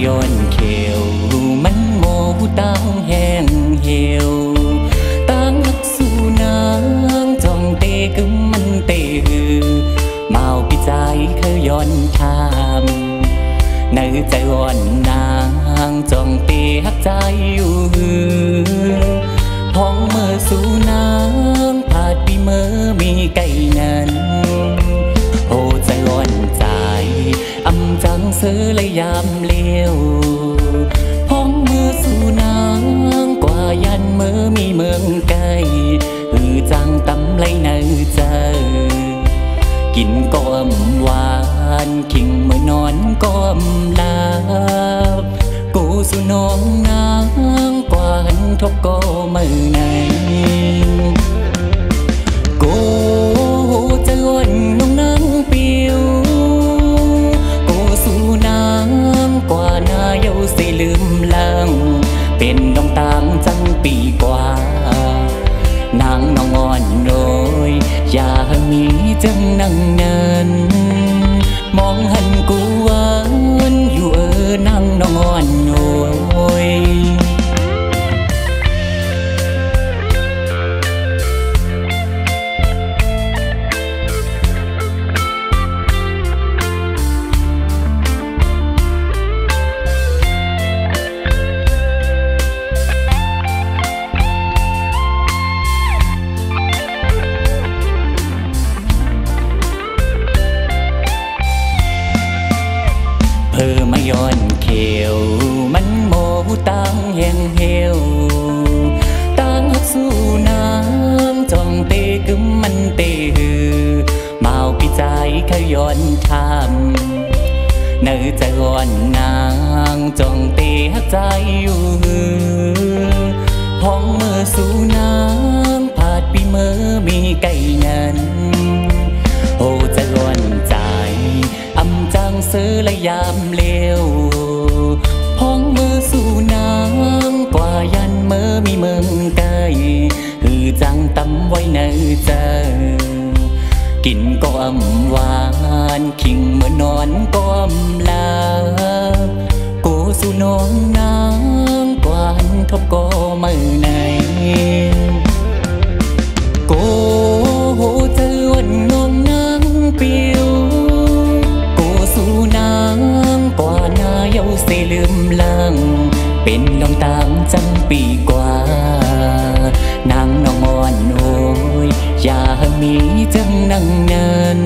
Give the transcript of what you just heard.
ย้อนเขียวมันโมตั้งแห้งเหี่ยวตั้งสู่นางจ้องเตะกึมมันเตะเมาปีใจเคยย้อนทามในใจวอนนางจ้องเตะหักใจอยู่พ้องเมื่อสู่นางผาดปีเมื่อมีไก่นั้นโอ้ใจวอนใจอำจังซื้อเลยยามเลี้ยวพ้องเมื่อสู่นางกว่ายันเมื่อมีเมืองไก่จังตำไรเนื้อเจอกินก้มหวานขิงเมื่อนอนก้มลาบกูสู่น้องนางกว่าหันทบก็มือไหนกูจะอ่อนน้องนางเปียวกูสู่นางกว่านาเยาสิลืมลังเป็นน้องต่างจังปีกว่านางน้องอ่อนโดยอย่ามีจังนั่งนันมองหันกูหวานอยู่นางน้องอ่อนโอยเพื่อมาย้อนเขียวมันโมตั้งแห้งเหี่ยวตั้งสู่น้ำจ้องเตะกึมมันเตะเมาปีใจเคยย้อนทำเนื้อใจอ่อนนางจ้องเตะหักใจอยู่พ้องเมื่อสู่น้ำผาดปีเมื่อมีไก่นั้นโอ้ใจอ่อนใจอำจังซื้อและยามเลี้ยวพ้องมือสู่นางกว่ายันเมื่อมีเมืองไกลจังตำไว้ในใจกินก้มหวานขิงเมื่อนอนก้มลากูสู่น้องนางกว่าหันทบก็มือไหนกูจะอ่อนน้องนางเปียวสู่นางกว่านาเยาสิลืมลังเป็นน้องต่างจังปีกว่านางน้องอ่อนโอยอย่ามีจังนั่งนัน